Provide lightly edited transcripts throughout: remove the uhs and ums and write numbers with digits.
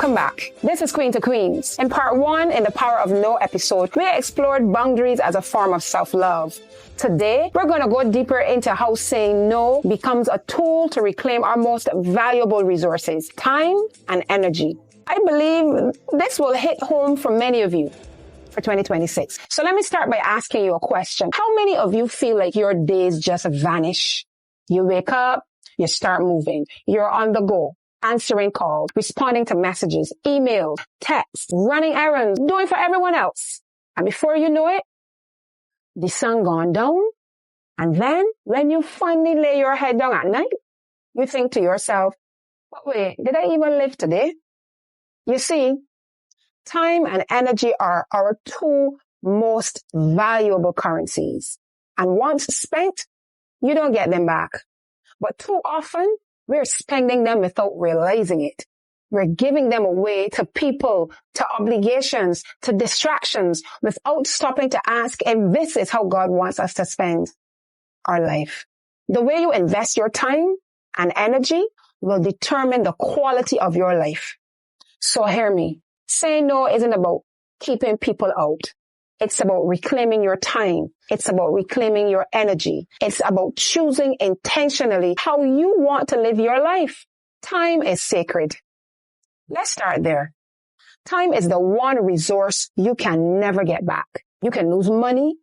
Welcome back. This is Queen to Queens. In part 1 in the Power of No episode, we explored boundaries as a form of self-love. Today, we're going to go deeper into how saying no becomes a tool to reclaim our most valuable resources, time and energy. I believe this will hit home for many of you for 2026. So let me start by asking you a question. How many of you feel like your days just vanish? You wake up, you start moving, you're on the go, answering calls, responding to messages, emails, texts, running errands, doing for everyone else. And before you know it, the sun gone down. And then when you finally lay your head down at night, you think to yourself, but wait, did I even live today? You see, time and energy are our two most valuable currencies. And once spent, you don't get them back. But too often, we're spending them without realizing it. We're giving them away to people, to obligations, to distractions, without stopping to ask if this is how God wants us to spend our life. The way you invest your time and energy will determine the quality of your life. So hear me. Saying no isn't about keeping people out. It's about reclaiming your time. It's about reclaiming your energy. It's about choosing intentionally how you want to live your life. Time is sacred. Let's start there. Time is the one resource you can never get back. You can lose money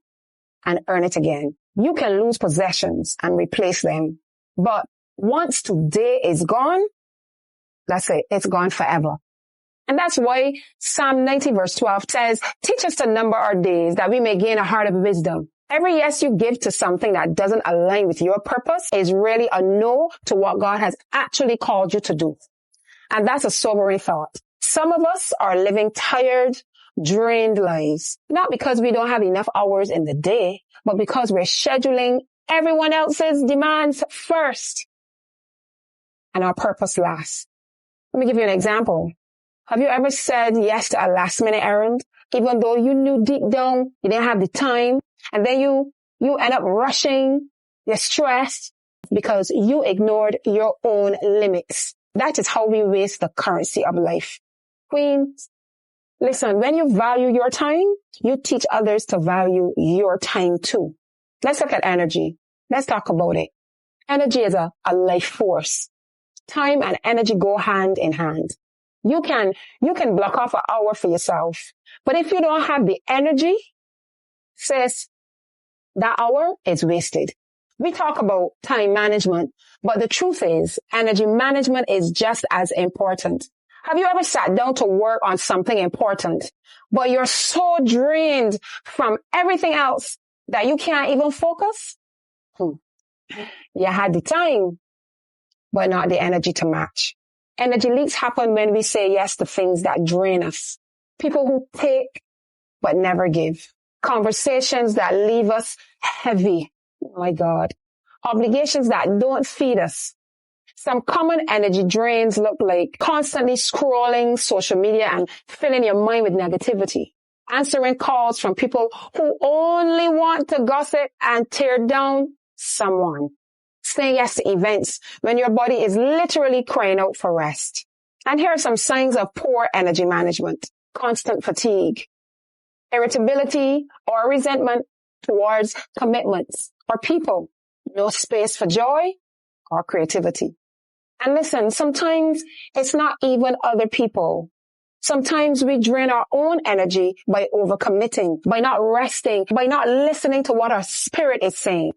and earn it again. You can lose possessions and replace them. But once today is gone, that's it. It's gone forever. And that's why Psalm 90 verse 12 says, teach us to number our days that we may gain a heart of wisdom. Every yes you give to something that doesn't align with your purpose is really a no to what God has actually called you to do. And that's a sobering thought. Some of us are living tired, drained lives, not because we don't have enough hours in the day, but because we're scheduling everyone else's demands first and our purpose last. Let me give you an example. Have you ever said yes to a last minute errand, even though you knew deep down you didn't have the time, and then you end up rushing, you're stressed because you ignored your own limits? That is how we waste the currency of life. Queens, listen, when you value your time, you teach others to value your time too. Let's look at energy. Let's talk about it. Energy is a life force. Time and energy go hand in hand. You can block off an hour for yourself. But if you don't have the energy, sis, that hour is wasted. We talk about time management, but the truth is energy management is just as important. Have you ever sat down to work on something important, but you're so drained from everything else that you can't even focus? You had the time, but not the energy to match. Energy leaks happen when we say yes to things that drain us. People who take but never give. Conversations that leave us heavy. Oh my God. Obligations that don't feed us. Some common energy drains look like constantly scrolling social media and filling your mind with negativity. Answering calls from people who only want to gossip and tear down someone. Saying yes to events when your body is literally crying out for rest. And here are some signs of poor energy management. Constant fatigue, irritability or resentment towards commitments or people, no space for joy or creativity. And listen, sometimes it's not even other people. Sometimes we drain our own energy by overcommitting, by not resting, by not listening to what our spirit is saying.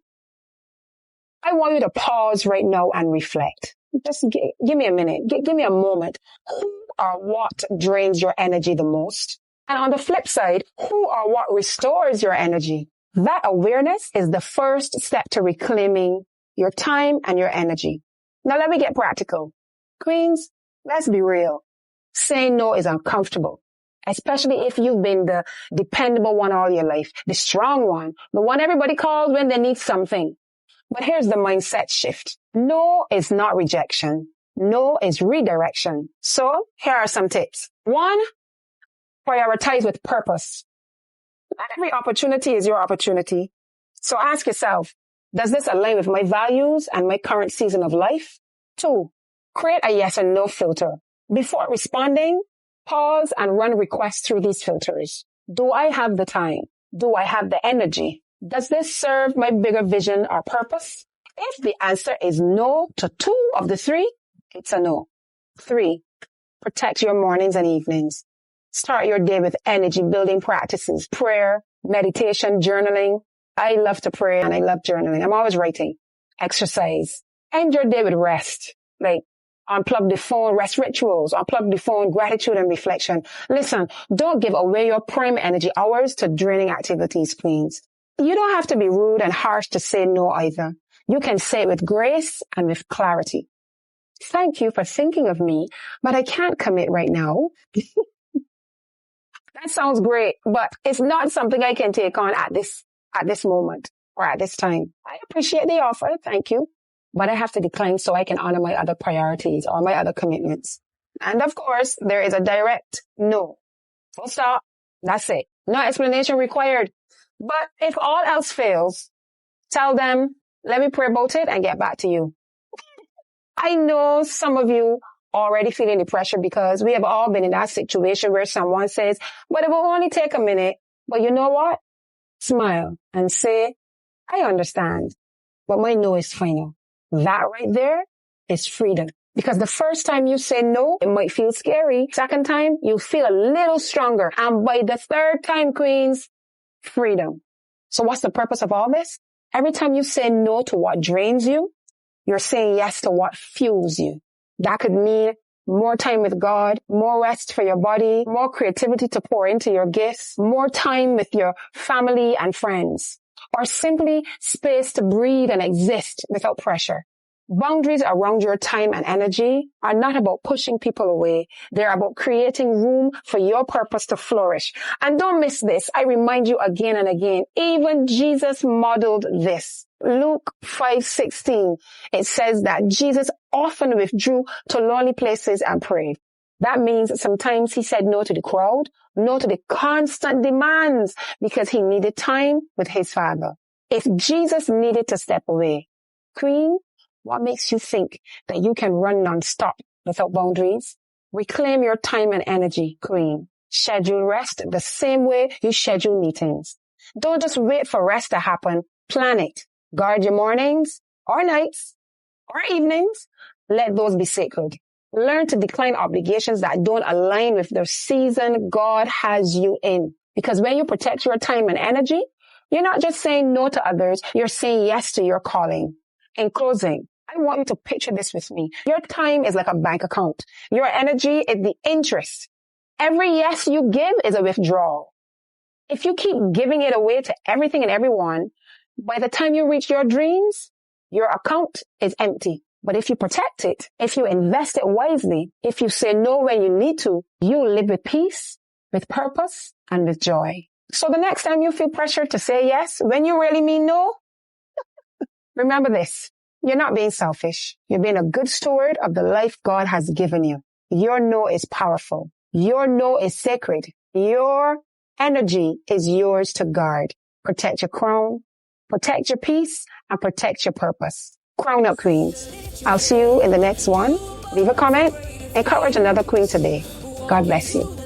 I want you to pause right now and reflect. Just give me a minute. Give me a moment. Who or what drains your energy the most? And on the flip side, who or what restores your energy? That awareness is the first step to reclaiming your time and your energy. Now let me get practical. Queens, let's be real. Saying no is uncomfortable, especially if you've been the dependable one all your life, the strong one, the one everybody calls when they need something. But here's the mindset shift. No is not rejection. No is redirection. So here are some tips. 1, prioritize with purpose. Not every opportunity is your opportunity. So ask yourself, does this align with my values and my current season of life? 2, create a yes and no filter. Before responding, Pause and run requests through these filters. Do I have the time? Do I have the energy? Does this serve my bigger vision or purpose? If the answer is no to 2 of the 3, it's a no. 3, protect your mornings and evenings. Start your day with energy building practices, prayer, meditation, journaling. I love to pray and I love journaling. I'm always writing. Exercise. End your day with rest. Like unplug the phone, rest rituals, unplug the phone, gratitude and reflection. Listen, don't give away your prime energy hours to draining activities, queens. You don't have to be rude and harsh to say no either. You can say it with grace and with clarity. Thank you for thinking of me, but I can't commit right now. That sounds great, but it's not something I can take on at this moment or at this time. I appreciate the offer. Thank you. But I have to decline so I can honor my other priorities or my other commitments. And of course, there is a direct no. Full stop. That's it. No explanation required. But if all else fails, tell them, let me pray about it and get back to you. I know some of you already feeling the pressure because we have all been in that situation where someone says, but it will only take a minute. But you know what? Smile and say, I understand, but my no is final. That right there is freedom. Because the first time you say no, it might feel scary. Second time, you feel a little stronger. And by the third time, queens, freedom. So what's the purpose of all this? Every time you say no to what drains you, you're saying yes to what fuels you. That could mean more time with God, more rest for your body, more creativity to pour into your gifts, more time with your family and friends, or simply space to breathe and exist without pressure. Boundaries around your time and energy are not about pushing people away. They're about creating room for your purpose to flourish. And don't miss this. I remind you again and again, even Jesus modeled this. Luke 5:16, it says that Jesus often withdrew to lonely places and prayed. That means sometimes he said no to the crowd, no to the constant demands because he needed time with his Father. If Jesus needed to step away, queen, what makes you think that you can run non-stop without boundaries? Reclaim your time and energy, queen. Schedule rest the same way you schedule meetings. Don't just wait for rest to happen. Plan it. Guard your mornings or nights or evenings. Let those be sacred. Learn to decline obligations that don't align with the season God has you in. Because when you protect your time and energy, you're not just saying no to others, you're saying yes to your calling. In closing, I want you to picture this with me. Your time is like a bank account. Your energy is the interest. Every yes you give is a withdrawal. If you keep giving it away to everything and everyone, by the time you reach your dreams, your account is empty. But if you protect it, if you invest it wisely, if you say no when you need to, you live with peace, with purpose, and with joy. So the next time you feel pressured to say yes, when you really mean no, remember this. You're not being selfish. You're being a good steward of the life God has given you. Your no is powerful. Your no is sacred. Your energy is yours to guard. Protect your crown, protect your peace, and protect your purpose. Crown up, queens. I'll see you in the next one. Leave a comment. Encourage another queen today. God bless you.